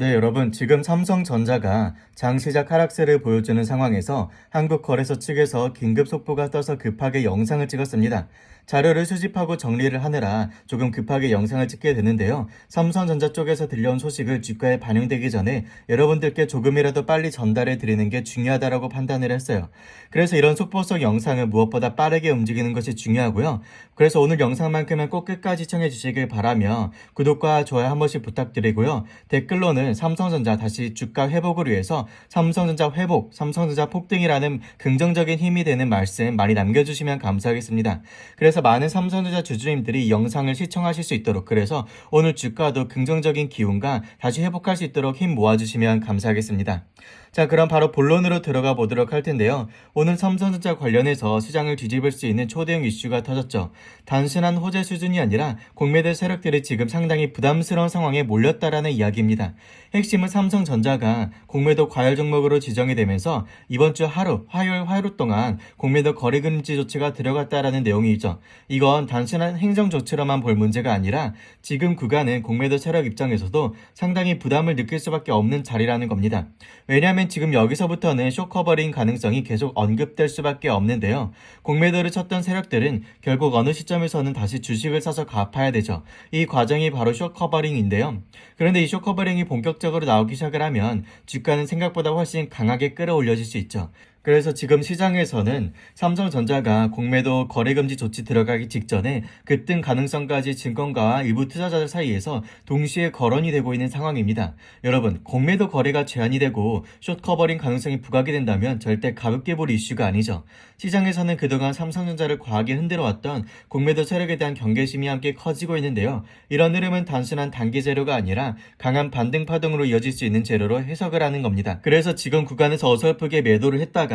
네, 여러분, 지금 삼성전자가 장 시작 하락세를 보여주는 상황에서 한국거래소 측에서 긴급 속보가 떠서 급하게 영상을 찍었습니다. 자료를 수집하고 정리를 하느라 조금 급하게 영상을 찍게 되는데요. 삼성전자 쪽에서 들려온 소식을 주가에 반영되기 전에 여러분들께 조금이라도 빨리 전달해 드리는 게 중요하다고 판단을 했어요. 그래서 이런 속보성 영상을 무엇보다 빠르게 움직이는 것이 중요하고요. 그래서 오늘 영상만큼은 꼭 끝까지 시청해 주시길 바라며 구독과 좋아요 한 번씩 부탁드리고요. 댓글로는 삼성전자 다시 주가 회복을 위해서 삼성전자 회복, 삼성전자 폭등이라는 긍정적인 힘이 되는 말씀 많이 남겨주시면 감사하겠습니다. 그래서 많은 삼성전자 주주님들이 이 영상을 시청하실 수 있도록, 그래서 오늘 주가도 긍정적인 기운과 다시 회복할 수 있도록 힘 모아주시면 감사하겠습니다. 자, 그럼 바로 본론으로 들어가 보도록 할 텐데요. 오늘 삼성전자 관련해서 시장을 뒤집을 수 있는 초대형 이슈가 터졌죠. 단순한 호재 수준이 아니라 공매도 세력들이 지금 상당히 부담스러운 상황에 몰렸다라는 이야기입니다. 핵심은 삼성전자가 공매도 과열 종목으로 지정이 되면서 이번 주 하루, 화요일 하루 동안 공매도 거래 금지 조치가 들어갔다라는 내용이죠. 이건 단순한 행정 조치로만 볼 문제가 아니라 지금 구간은 공매도 세력 입장에서도 상당히 부담을 느낄 수밖에 없는 자리라는 겁니다. 왜냐하면 지금 여기서부터는 숏커버링 가능성이 계속 언급될 수밖에 없는데요. 공매도를 쳤던 세력들은 결국 어느 시점에서는 다시 주식을 사서 갚아야 되죠. 이 과정이 바로 숏커버링인데요. 그런데 이 숏커버링이 본격적으로 나오기 시작을 하면 주가는 생각보다 훨씬 강하게 끌어올려질 수 있죠. 그래서 지금 시장에서는 삼성전자가 공매도 거래금지 조치 들어가기 직전에 급등 가능성까지 증권가와 일부 투자자들 사이에서 동시에 거론이 되고 있는 상황입니다. 여러분, 공매도 거래가 제한이 되고 숏커버링 가능성이 부각이 된다면 절대 가볍게 볼 이슈가 아니죠. 시장에서는 그동안 삼성전자를 과하게 흔들어왔던 공매도 세력에 대한 경계심이 함께 커지고 있는데요. 이런 흐름은 단순한 단기 재료가 아니라 강한 반등 파동으로 이어질 수 있는 재료로 해석을 하는 겁니다. 그래서 지금 구간에서 어설프게 매도를 했다가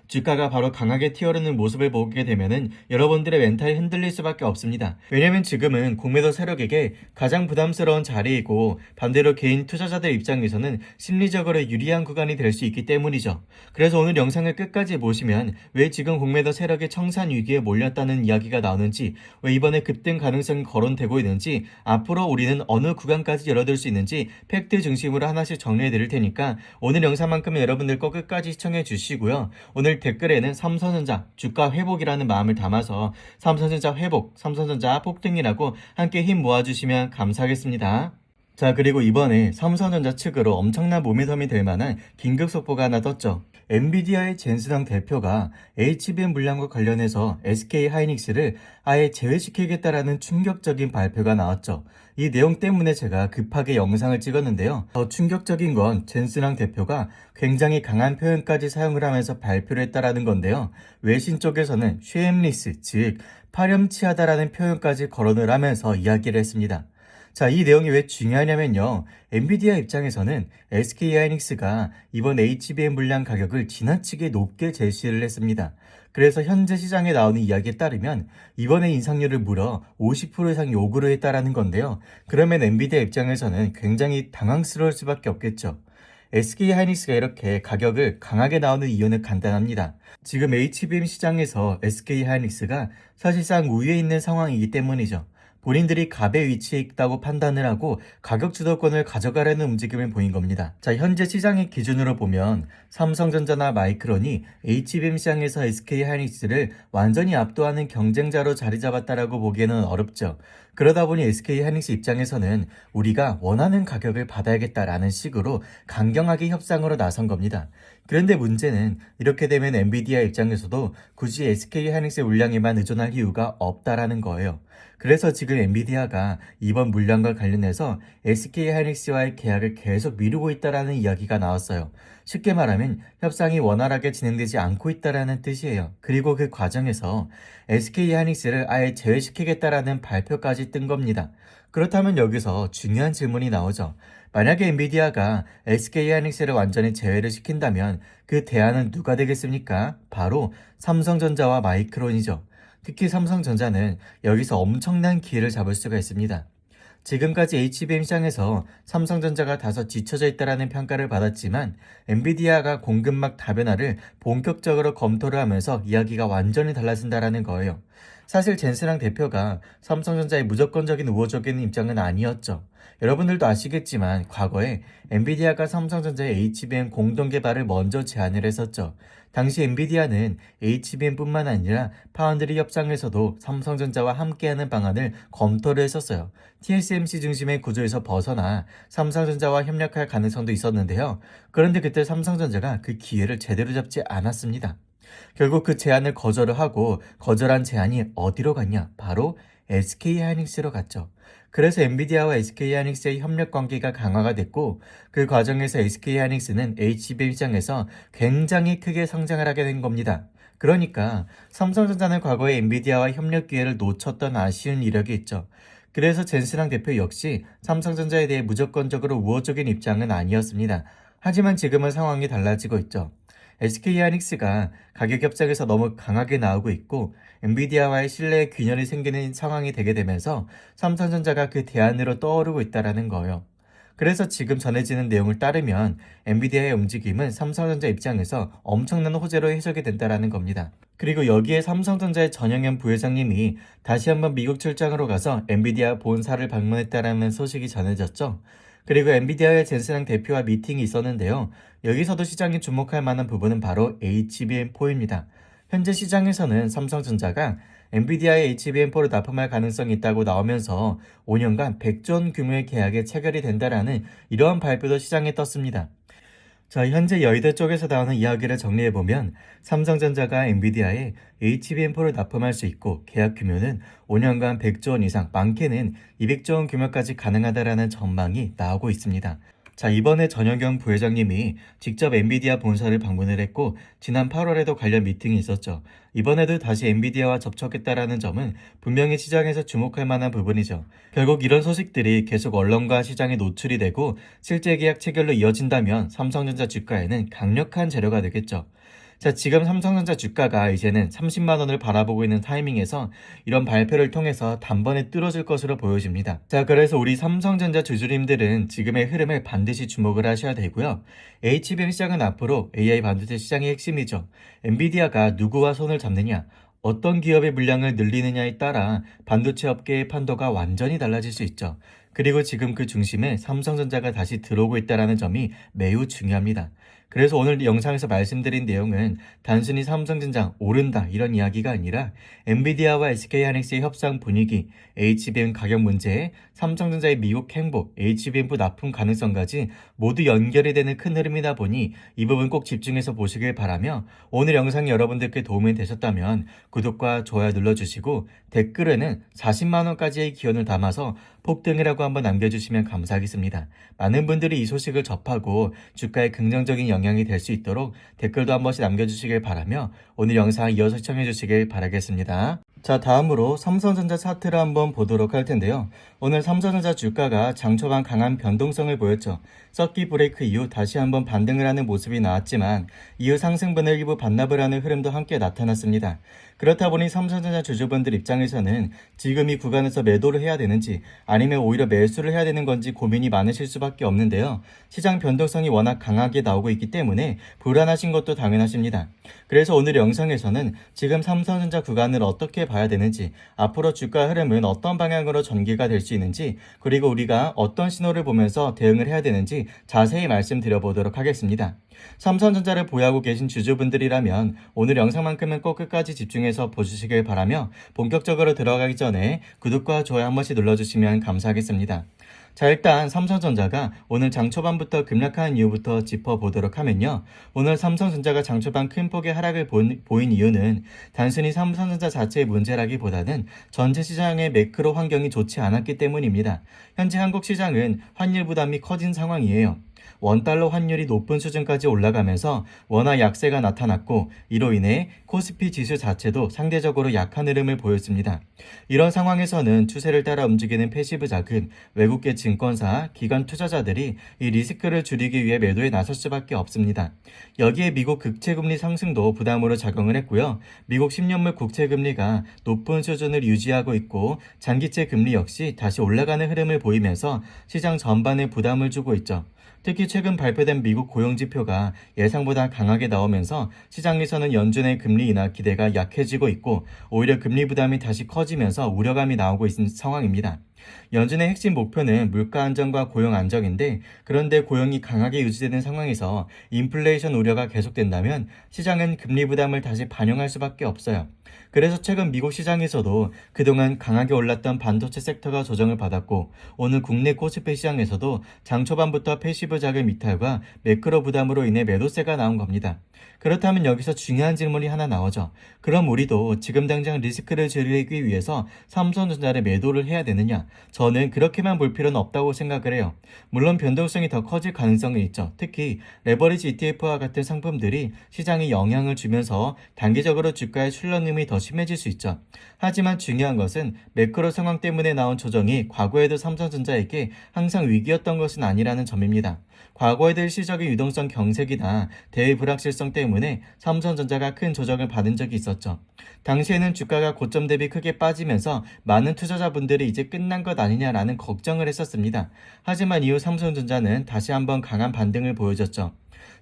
주가가 바로 강하게 튀어오르는 모습을 보게 되면은 여러분들의 멘탈이 흔들릴 수밖에 없습니다. 왜냐면 지금은 공매도 세력에게 가장 부담스러운 자리이고 반대로 개인 투자자들 입장에서는 심리적으로 유리한 구간이 될 수 있기 때문이죠. 그래서 오늘 영상을 끝까지 보시면 왜 지금 공매도 세력이 청산 위기에 몰렸다는 이야기가 나오는지, 왜 이번에 급등 가능성이 거론되고 있는지, 앞으로 우리는 어느 구간까지 열어둘 수 있는지 팩트 중심으로 하나씩 정리해 드릴 테니까 오늘 영상만큼은 여러분들 꼭 끝까지 시청해 주시고요. 오늘 댓글에는 삼성전자 주가 회복이라는 마음을 담아서 삼성전자 회복, 삼성전자 폭등이라고 함께 힘 모아주시면 감사하겠습니다. 자, 그리고 이번에 삼성전자 측으로 엄청난 모멘텀이 될 만한 긴급 속보가 하나 떴죠. 엔비디아의 젠슨왕 대표가 HBM 물량과 관련해서 SK 하이닉스를 아예 제외시키겠다라는 충격적인 발표가 나왔죠. 이 내용 때문에 제가 급하게 영상을 찍었는데요. 더 충격적인 건 젠슨왕 대표가 굉장히 강한 표현까지 사용을 하면서 발표를 했다라는 건데요. 외신 쪽에서는 쉐임리스, 즉 파렴치하다라는 표현까지 거론을 하면서 이야기를 했습니다. 자, 이 내용이 왜 중요하냐면요. 엔비디아 입장에서는 SK 하이닉스가 이번 HBM 물량 가격을 지나치게 높게 제시를 했습니다. 그래서 현재 시장에 나오는 이야기에 따르면 이번에 인상률을 무려 50% 이상 요구를 했다라는 건데요. 그러면 엔비디아 입장에서는 굉장히 당황스러울 수밖에 없겠죠. SK 하이닉스가 이렇게 가격을 강하게 나오는 이유는 간단합니다. 지금 HBM 시장에서 SK 하이닉스가 사실상 우위에 있는 상황이기 때문이죠. 본인들이 갑의 위치에 있다고 판단을 하고 가격 주도권을 가져가려는 움직임을 보인 겁니다. 자, 현재 시장의 기준으로 보면 삼성전자나 마이크론이 HBM 시장에서 SK 하이닉스를 완전히 압도하는 경쟁자로 자리 잡았다라고 보기에는 어렵죠. 그러다 보니 SK 하이닉스 입장에서는 우리가 원하는 가격을 받아야겠다라는 식으로 강경하게 협상으로 나선 겁니다. 그런데 문제는 이렇게 되면 엔비디아 입장에서도 굳이 SK 하이닉스의 물량에만 의존할 이유가 없다라는 거예요. 그래서 지금 엔비디아가 이번 물량과 관련해서 SK 하이닉스와의 계약을 계속 미루고 있다라는 이야기가 나왔어요. 쉽게 말하면 협상이 원활하게 진행되지 않고 있다라는 뜻이에요. 그리고 그 과정에서 SK 하이닉스를 아예 제외시키겠다라는 발표까지 뜬 겁니다. 그렇다면 여기서 중요한 질문이 나오죠. 만약에 엔비디아가 SK 하이닉스를 완전히 제외를 시킨다면 그 대안은 누가 되겠습니까? 바로 삼성전자와 마이크론이죠. 특히 삼성전자는 여기서 엄청난 기회를 잡을 수가 있습니다. 지금까지 HBM 시장에서 삼성전자가 다소 뒤처져 있다라는 평가를 받았지만 엔비디아가 공급망 다변화를 본격적으로 검토를 하면서 이야기가 완전히 달라진다라는 거예요. 사실 젠스랑 대표가 삼성전자의 무조건적인 우호적인 입장은 아니었죠. 여러분들도 아시겠지만 과거에 엔비디아가 삼성전자의 HBM 공동 개발을 먼저 제안을 했었죠. 당시 엔비디아는 HBM뿐만 아니라 파운드리 협상에서도 삼성전자와 함께하는 방안을 검토를 했었어요. TSMC 중심의 구조에서 벗어나 삼성전자와 협력할 가능성도 있었는데요. 그런데 그때 삼성전자가 그 기회를 제대로 잡지 않았습니다. 결국 그 제안을 거절을 하고 거절한 제안이 어디로 갔냐? 바로 SK하이닉스로 갔죠. 그래서 엔비디아와 SK하이닉스의 협력 관계가 강화가 됐고 그 과정에서 SK하이닉스는 HBM 시장에서 굉장히 크게 성장을 하게 된 겁니다. 그러니까 삼성전자는 과거에 엔비디아와 협력 기회를 놓쳤던 아쉬운 이력이 있죠. 그래서 젠스랑 대표 역시 삼성전자에 대해 무조건적으로 우호적인 입장은 아니었습니다. 하지만 지금은 상황이 달라지고 있죠. SK하이닉스가 가격 협상에서 너무 강하게 나오고 있고 엔비디아와의 신뢰의 균열이 생기는 상황이 되게 되면서 삼성전자가 그 대안으로 떠오르고 있다는 거예요. 그래서 지금 전해지는 내용을 따르면 엔비디아의 움직임은 삼성전자 입장에서 엄청난 호재로 해석이 된다는 겁니다. 그리고 여기에 삼성전자의 전영현 부회장님이 다시 한번 미국 출장으로 가서 엔비디아 본사를 방문했다는 소식이 전해졌죠. 그리고 엔비디아의 젠스랑 대표와 미팅이 있었는데요. 여기서도 시장이 주목할 만한 부분은 바로 HBM4입니다. 현재 시장에서는 삼성전자가 엔비디아의 HBM4를 납품할 가능성이 있다고 나오면서 5년간 100조 원 규모의 계약에 체결이 된다라는 이러한 발표도 시장에 떴습니다. 자, 현재 여의도 쪽에서 나오는 이야기를 정리해보면 삼성전자가 엔비디아에 HBM4를 납품할 수 있고 계약 규모는 5년간 100조 원 이상, 많게는 200조 원 규모까지 가능하다라는 전망이 나오고 있습니다. 자, 이번에 전영경 부회장님이 직접 엔비디아 본사를 방문을 했고 지난 8월에도 관련 미팅이 있었죠. 이번에도 다시 엔비디아와 접촉했다라는 점은 분명히 시장에서 주목할 만한 부분이죠. 결국 이런 소식들이 계속 언론과 시장에 노출이 되고 실제 계약 체결로 이어진다면 삼성전자 주가에는 강력한 재료가 되겠죠. 자, 지금 삼성전자 주가가 이제는 30만 원을 바라보고 있는 타이밍에서 이런 발표를 통해서 단번에 뚫어질 것으로 보여집니다. 자, 그래서 우리 삼성전자 주주님들은 지금의 흐름을 반드시 주목을 하셔야 되고요. HBM 시장은 앞으로 AI 반도체 시장의 핵심이죠. 엔비디아가 누구와 손을 잡느냐, 어떤 기업의 물량을 늘리느냐에 따라 반도체 업계의 판도가 완전히 달라질 수 있죠. 그리고 지금 그 중심에 삼성전자가 다시 들어오고 있다는 점이 매우 중요합니다. 그래서 오늘 영상에서 말씀드린 내용은 단순히 삼성전자 오른다 이런 이야기가 아니라 엔비디아와 SK하이닉스의 협상 분위기, HBM 가격 문제, 삼성전자의 미국 행보, HBM4 납품 가능성까지 모두 연결이 되는 큰 흐름이다 보니 이 부분 꼭 집중해서 보시길 바라며 오늘 영상이 여러분들께 도움이 되셨다면 구독과 좋아요 눌러주시고 댓글에는 40만 원까지의 기원을 담아서 폭등이라고 한번 남겨주시면 감사하겠습니다. 많은 분들이 이 소식을 접하고 주가에 긍정적인 영향이 될 수 있도록 댓글도 한 번씩 남겨주시길 바라며 오늘 영상 이어서 시청해주시길 바라겠습니다. 자, 다음으로 삼성전자 차트를 한번 보도록 할 텐데요. 오늘 삼성전자 주가가 장 초반 강한 변동성을 보였죠. 서킷 브레이크 이후 다시 한번 반등을 하는 모습이 나왔지만 이후 상승분을 일부 반납을 하는 흐름도 함께 나타났습니다. 그렇다 보니 삼성전자 주주분들 입장에서는 지금 이 구간에서 매도를 해야 되는지 아니면 오히려 매수를 해야 되는 건지 고민이 많으실 수밖에 없는데요. 시장 변동성이 워낙 강하게 나오고 있기 때문에 불안하신 것도 당연하십니다. 그래서 오늘 영상에서는 지금 삼성전자 구간을 어떻게 봐야 되는지, 앞으로 주가 흐름은 어떤 방향으로 전개가 될 수 있는지, 그리고 우리가 어떤 신호를 보면서 대응을 해야 되는지 자세히 말씀드려 보도록 하겠습니다. 삼성전자를 보유하고 계신 주주분들이라면 오늘 영상만큼은 꼭 끝까지 집중해서 보시길 바라며 본격적으로 들어가기 전에 구독과 좋아요 한 번씩 눌러주시면 감사하겠습니다. 자, 일단 삼성전자가 오늘 장 초반부터 급락한 이유부터 짚어보도록 하면요. 오늘 삼성전자가 장 초반 큰 폭의 하락을 보인 이유는 단순히 삼성전자 자체의 문제라기보다는 전체 시장의 매크로 환경이 좋지 않았기 때문입니다. 현재 한국 시장은 환율 부담이 커진 상황이에요. 원달러 환율이 높은 수준까지 올라가면서 원화 약세가 나타났고 이로 인해 코스피 지수 자체도 상대적으로 약한 흐름을 보였습니다. 이런 상황에서는 추세를 따라 움직이는 패시브 자금, 외국계 증권사, 기관 투자자들이 이 리스크를 줄이기 위해 매도에 나설 수밖에 없습니다. 여기에 미국 국채금리 상승도 부담으로 작용을 했고요. 미국 10년물 국채금리가 높은 수준을 유지하고 있고 장기채 금리 역시 다시 올라가는 흐름을 보이면서 시장 전반에 부담을 주고 있죠. 특히 최근 발표된 미국 고용지표가 예상보다 강하게 나오면서 시장에서는 연준의 금리 인하 기대가 약해지고 있고 오히려 금리 부담이 다시 커지면서 우려감이 나오고 있는 상황입니다. 연준의 핵심 목표는 물가 안정과 고용 안정인데 그런데 고용이 강하게 유지되는 상황에서 인플레이션 우려가 계속된다면 시장은 금리 부담을 다시 반영할 수밖에 없어요. 그래서 최근 미국 시장에서도 그동안 강하게 올랐던 반도체 섹터가 조정을 받았고 오늘 국내 코스피 시장에서도 장 초반부터 패시브 자금 이탈과 매크로 부담으로 인해 매도세가 나온 겁니다. 그렇다면 여기서 중요한 질문이 하나 나오죠. 그럼 우리도 지금 당장 리스크를 줄이기 위해서 삼성전자를 매도를 해야 되느냐? 저는 그렇게만 볼 필요는 없다고 생각을 해요. 물론 변동성이 더 커질 가능성이 있죠. 특히 레버리지 ETF와 같은 상품들이 시장에 영향을 주면서 단기적으로 주가의 출렁임이 더 심해질 수 있죠. 하지만 중요한 것은 매크로 상황 때문에 나온 조정이 과거에도 삼성전자에게 항상 위기였던 것은 아니라는 점입니다. 과거에도 일시적인 유동성 경색이나 대외 불확실성 때문에 삼성전자가 큰 조정을 받은 적이 있었죠. 당시에는 주가가 고점 대비 크게 빠지면서 많은 투자자분들이 이제 끝난 것 아니냐라는 걱정을 했었습니다. 하지만 이후 삼성전자는 다시 한번 강한 반등을 보여줬죠.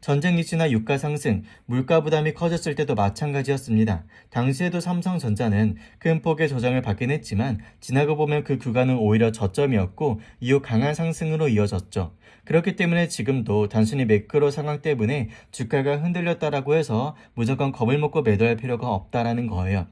전쟁 이슈나 유가 상승, 물가 부담이 커졌을 때도 마찬가지였습니다. 당시에도 삼성전자는 큰 폭의 조정을 받긴 했지만 지나고 보면 그 구간은 오히려 저점이었고 이후 강한 상승으로 이어졌죠. 그렇기 때문에 지금도 단순히 매크로 상황 때문에 주가가 흔들렸다라고 해서 무조건 겁을 먹고 매도할 필요가 없다라는 거예요.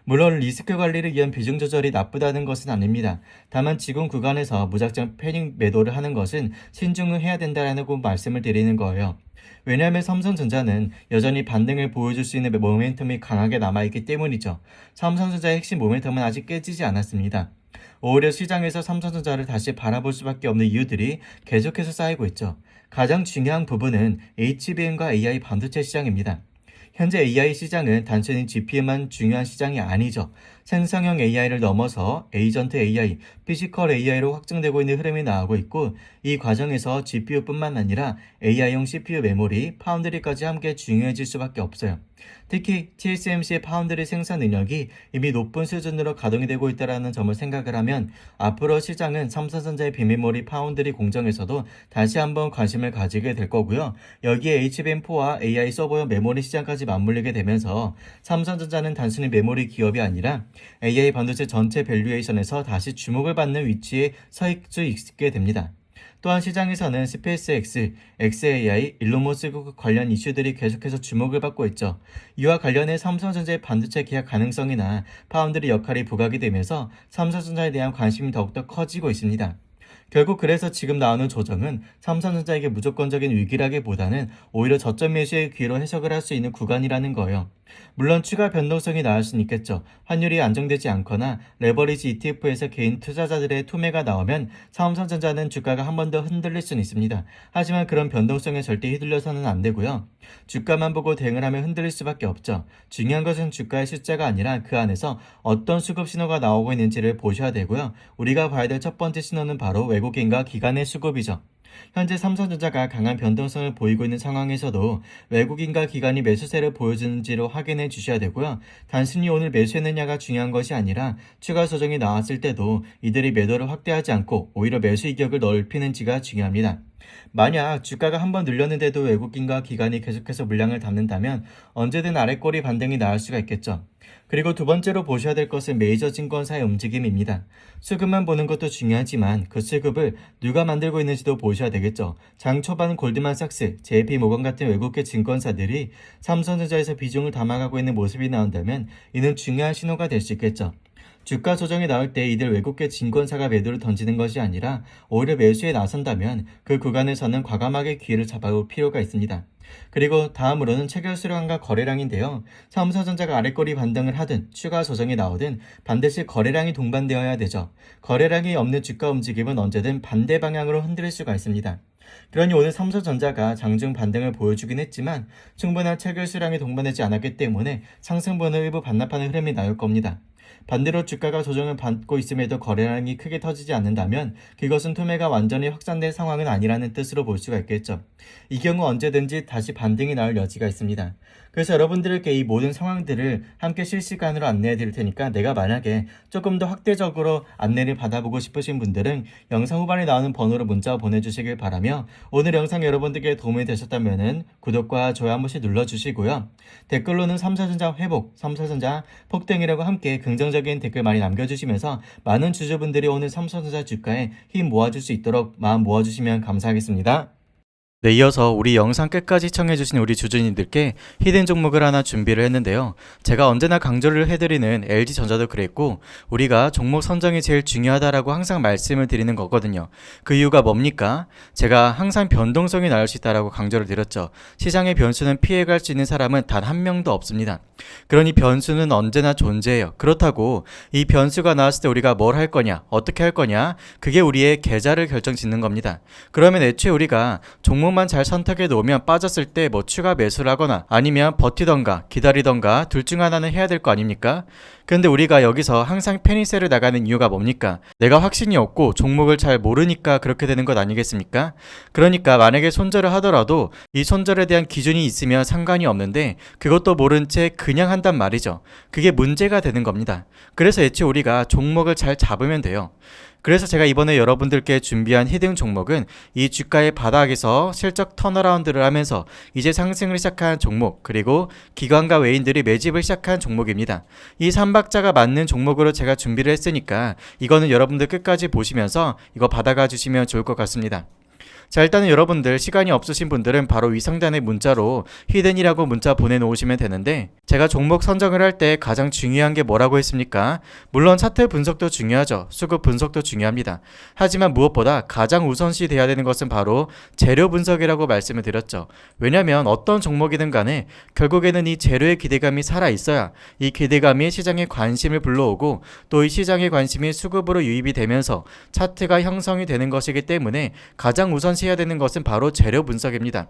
물론 리스크 관리를 위한 비중 조절이 나쁘다는 것은 아닙니다. 다만 지금 구간에서 무작정 패닉 매도를 하는 것은 신중을 해야 된다라고 말씀을 드리는 거예요. 왜냐하면 삼성전자는 여전히 반등을 보여줄 수 있는 모멘텀이 강하게 남아있기 때문이죠. 삼성전자의 핵심 모멘텀은 아직 깨지지 않았습니다. 오히려 시장에서 삼성전자를 다시 바라볼 수밖에 없는 이유들이 계속해서 쌓이고 있죠. 가장 중요한 부분은 HBM과 AI 반도체 시장입니다. 현재 AI 시장은 단순히 GPU만 중요한 시장이 아니죠. 생성형 AI를 넘어서 에이전트 AI, 피지컬 AI로 확장되고 있는 흐름이 나오고 있고 이 과정에서 GPU뿐만 아니라 AI용 CPU 메모리, 파운드리까지 함께 중요해질 수밖에 없어요. 특히 TSMC의 파운드리 생산 능력이 이미 높은 수준으로 가동이 되고 있다는 점을 생각을 하면 앞으로 시장은 삼성전자의 빈메모리 파운드리 공정에서도 다시 한번 관심을 가지게 될 거고요. 여기에 HBM4와 AI 서버용 메모리 시장까지 맞물리게 되면서 삼성전자는 단순히 메모리 기업이 아니라 AI 반도체 전체 밸류에이션에서 다시 주목을 받는 위치에 서 있을 수 있게 됩니다. 또한 시장에서는 스페이스X, xAI, 일론 머스크 관련 이슈들이 계속해서 주목을 받고 있죠. 이와 관련해 삼성전자의 반도체 계약 가능성이나 파운드리 역할이 부각이 되면서 삼성전자에 대한 관심이 더욱더 커지고 있습니다. 결국 그래서 지금 나오는 조정은 삼성전자에게 무조건적인 위기라기보다는 오히려 저점 매수의 기회로 해석을 할 수 있는 구간이라는 거예요. 물론 추가 변동성이 나올 수는 있겠죠. 환율이 안정되지 않거나 레버리지 ETF에서 개인 투자자들의 투매가 나오면 삼성전자는 주가가 한 번 더 흔들릴 수는 있습니다. 하지만 그런 변동성에 절대 휘둘려서는 안 되고요. 주가만 보고 대응을 하면 흔들릴 수밖에 없죠. 중요한 것은 주가의 숫자가 아니라 그 안에서 어떤 수급 신호가 나오고 있는지를 보셔야 되고요. 우리가 봐야 될 첫 번째 신호는 바로 외국인과 기관의 수급이죠. 현재 삼성전자가 강한 변동성을 보이고 있는 상황에서도 외국인과 기관이 매수세를 보여주는지를 확인해 주셔야 되고요. 단순히 오늘 매수했느냐가 중요한 것이 아니라 추가 조정이 나왔을 때도 이들이 매도를 확대하지 않고 오히려 매수 이격을 넓히는지가 중요합니다. 만약 주가가 한번 눌렸는데도 외국인과 기관이 계속해서 물량을 담는다면 언제든 아래꼬리 반등이 나올 수가 있겠죠. 그리고 두 번째로 보셔야 될 것은 메이저 증권사의 움직임입니다. 수급만 보는 것도 중요하지만 그 수급을 누가 만들고 있는지도 보셔야 되겠죠. 장 초반 골드만삭스, JP모건 같은 외국계 증권사들이 삼성전자에서 비중을 담아가고 있는 모습이 나온다면 이는 중요한 신호가 될 수 있겠죠. 주가 조정이 나올 때 이들 외국계 증권사가 매도를 던지는 것이 아니라 오히려 매수에 나선다면 그 구간에서는 과감하게 기회를 잡아올 필요가 있습니다. 그리고 다음으로는 체결 수량과 거래량인데요. 삼성전자가 아래꼬리 반등을 하든 추가 조정이 나오든 반드시 거래량이 동반되어야 되죠. 거래량이 없는 주가 움직임은 언제든 반대 방향으로 흔들릴 수가 있습니다. 그러니 오늘 삼성전자가 장중 반등을 보여주긴 했지만 충분한 체결 수량이 동반되지 않았기 때문에 상승분을 일부 반납하는 흐름이 나올 겁니다. 반대로 주가가 조정을 받고 있음에도 거래량이 크게 터지지 않는다면 그것은 투매가 완전히 확산된 상황은 아니라는 뜻으로 볼 수가 있겠죠. 이 경우 언제든지 다시 반등이 나올 여지가 있습니다. 그래서 여러분들에게 이 모든 상황들을 함께 실시간으로 안내해 드릴 테니까 내가 만약에 조금 더 확대적으로 안내를 받아보고 싶으신 분들은 영상 후반에 나오는 번호로 문자 보내주시길 바라며, 오늘 영상 여러분들께 도움이 되셨다면 구독과 좋아요 한 번씩 눌러주시고요. 댓글로는 삼성전자 회복, 삼성전자 폭등이라고 함께 긍정적인 댓글 많이 남겨주시면서 많은 주주분들이 오늘 삼성전자 주가에 힘 모아줄 수 있도록 마음 모아주시면 감사하겠습니다. 네, 이어서 우리 영상 끝까지 시청해주신 우리 주주님들께 히든 종목을 하나 준비를 했는데요. 제가 언제나 강조를 해드리는 LG전자도 그랬고, 우리가 종목 선정이 제일 중요하다라고 항상 말씀을 드리는 거거든요. 그 이유가 뭡니까? 제가 항상 변동성이 나올 수 있다라고 강조를 드렸죠. 시장의 변수는 피해갈 수 있는 사람은 단 한 명도 없습니다. 그러니 변수는 언제나 존재해요. 그렇다고 이 변수가 나왔을 때 우리가 뭘 할 거냐, 어떻게 할 거냐, 그게 우리의 계좌를 결정짓는 겁니다. 그러면 애초에 우리가 종목만 잘 선택해 놓으면 빠졌을 때 뭐 추가 매수를 하거나 아니면 버티던가 기다리던가 둘 중 하나는 해야 될 거 아닙니까? 근데 우리가 여기서 항상 페니셀을 나가는 이유가 뭡니까? 내가 확신이 없고 종목을 잘 모르니까 그렇게 되는 것 아니겠습니까? 그러니까 만약에 손절을 하더라도 이 손절에 대한 기준이 있으면 상관이 없는데 그것도 모른 채 그냥 한단 말이죠. 그게 문제가 되는 겁니다. 그래서 애초에 우리가 종목을 잘 잡으면 돼요. 그래서 제가 이번에 여러분들께 준비한 히든 종목은 이 주가의 바닥에서 실적 턴어라운드를 하면서 이제 상승을 시작한 종목, 그리고 기관과 외인들이 매집을 시작한 종목입니다. 이 3박자가 맞는 종목으로 제가 준비를 했으니까 이거는 여러분들 끝까지 보시면서 이거 받아가 주시면 좋을 것 같습니다. 자, 일단은 여러분들 시간이 없으신 분들은 바로 위 상단의 문자로 히든이라고 문자 보내놓으시면 되는데, 제가 종목 선정을 할 때 가장 중요한 게 뭐라고 했습니까? 물론 차트 분석도 중요하죠. 수급 분석도 중요합니다. 하지만 무엇보다 가장 우선시 돼야 되는 것은 바로 재료 분석이라고 말씀을 드렸죠. 왜냐하면 어떤 종목이든 간에 결국에는 이 재료의 기대감이 살아있어야 이 기대감이 시장에 관심을 불러오고 또 이 시장의 관심이 수급으로 유입이 되면서 차트가 형성이 되는 것이기 때문에 가장 우선시 해야 되는 것은 바로 재료 분석입니다.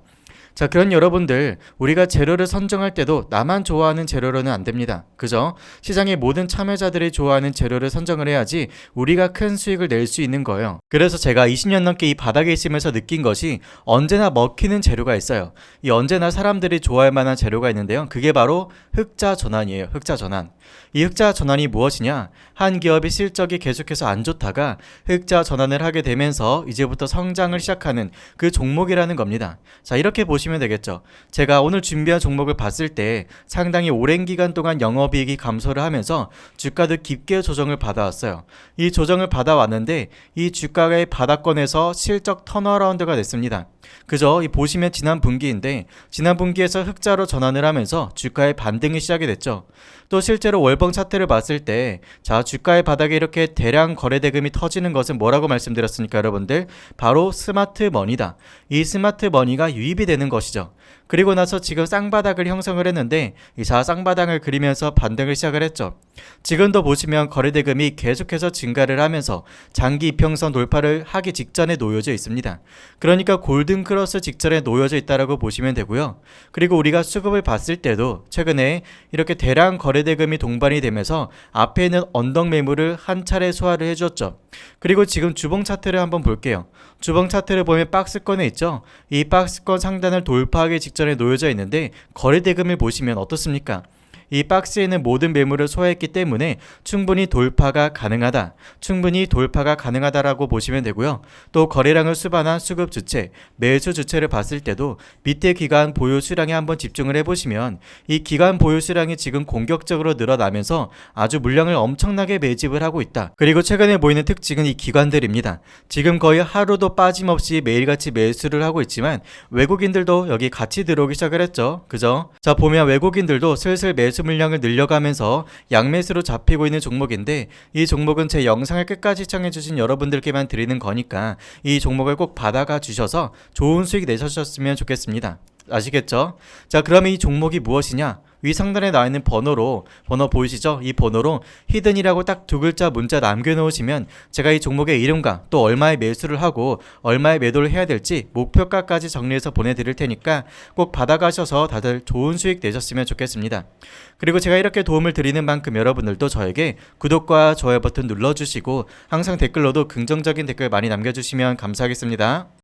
자, 그런 여러분들, 우리가 재료를 선정할 때도 나만 좋아하는 재료로는 안 됩니다. 그죠? 시장의 모든 참여자들이 좋아하는 재료를 선정을 해야지 우리가 큰 수익을 낼 수 있는 거예요. 그래서 제가 20년 넘게 이 바닥에 있으면서 느낀 것이 언제나 먹히는 재료가 있어요. 이 언제나 사람들이 좋아할 만한 재료가 있는데요. 그게 바로 흑자 전환이에요. 흑자 전환. 이 흑자 전환이 무엇이냐? 한 기업이 실적이 계속해서 안 좋다가 흑자 전환을 하게 되면서 이제부터 성장을 시작하는 그 종목이라는 겁니다. 자, 이렇게 보시면 되겠죠. 제가 오늘 준비한 종목을 봤을 때 상당히 오랜 기간 동안 영업이익이 감소를 하면서 주가도 깊게 조정을 받아왔어요. 이 조정을 받아왔는데 이 주가의 바닥권에서 실적 턴어라운드가 됐습니다. 그죠? 이 보시면 지난 분기인데 지난 분기에서 흑자로 전환을 하면서 주가의 반등이 시작이 됐죠. 또 실제로 월봉 차트를 봤을 때, 자, 주가의 바닥에 이렇게 대량 거래 대금이 터지는 것은 뭐라고 말씀드렸습니까, 여러분들? 바로 스마트 머니다. 이 스마트 머니가 유입이 되는 것이죠. 그리고 나서 지금 쌍바닥을 형성을 했는데 이 쌍바닥을 그리면서 반등을 시작을 했죠. 지금도 보시면 거래 대금이 계속해서 증가를 하면서 장기 이평선 돌파를 하기 직전에 놓여져 있습니다. 그러니까 골든 크로스 직전에 놓여져 있다라고 보시면 되고요. 그리고 우리가 수급을 봤을 때도 최근에 이렇게 대량 거래 대금이 동반이 되면서 앞에 있는 언덕 매물을 한 차례 소화를 해주었죠. 그리고 지금 주봉 차트를 한번 볼게요. 주봉 차트를 보면 박스권에 있죠. 이 박스권 상단을 돌파하기 직전에 놓여져 있는데 거래 대금을 보시면 어떻습니까? 이 박스에 있는 모든 매물을 소화했기 때문에 충분히 돌파가 가능하다라고 보시면 되고요. 또 거래량을 수반한 수급 주체, 매수 주체를 봤을 때도 밑에 기간 보유 수량에 한번 집중을 해보시면 이 기간 보유 수량이 지금 공격적으로 늘어나면서 아주 물량을 엄청나게 매집을 하고 있다. 그리고 최근에 보이는 특징은 이 기관들입니다. 지금 거의 하루도 빠짐없이 매일같이 매수를 하고 있지만 외국인들도 여기 같이 들어오기 시작을 했죠. 그죠? 자, 보면 외국인들도 슬슬 매수 물량을 늘려가면서 양매수로 잡히고 있는 종목인데, 이 종목은 제 영상을 끝까지 시청해주신 여러분들께만 드리는 거니까 이 종목을 꼭 받아가 주셔서 좋은 수익 내셨으면 좋겠습니다. 아시겠죠? 자, 그러면 이 종목이 무엇이냐? 위 상단에 나와 있는 번호 보이시죠? 이 번호로 히든이라고 딱 두 글자 문자 남겨놓으시면 제가 이 종목의 이름과 또 얼마의 매수를 하고 얼마의 매도를 해야 될지 목표가까지 정리해서 보내드릴 테니까 꼭 받아가셔서 다들 좋은 수익 내셨으면 좋겠습니다. 그리고 제가 이렇게 도움을 드리는 만큼 여러분들도 저에게 구독과 좋아요 버튼 눌러주시고 항상 댓글로도 긍정적인 댓글 많이 남겨주시면 감사하겠습니다.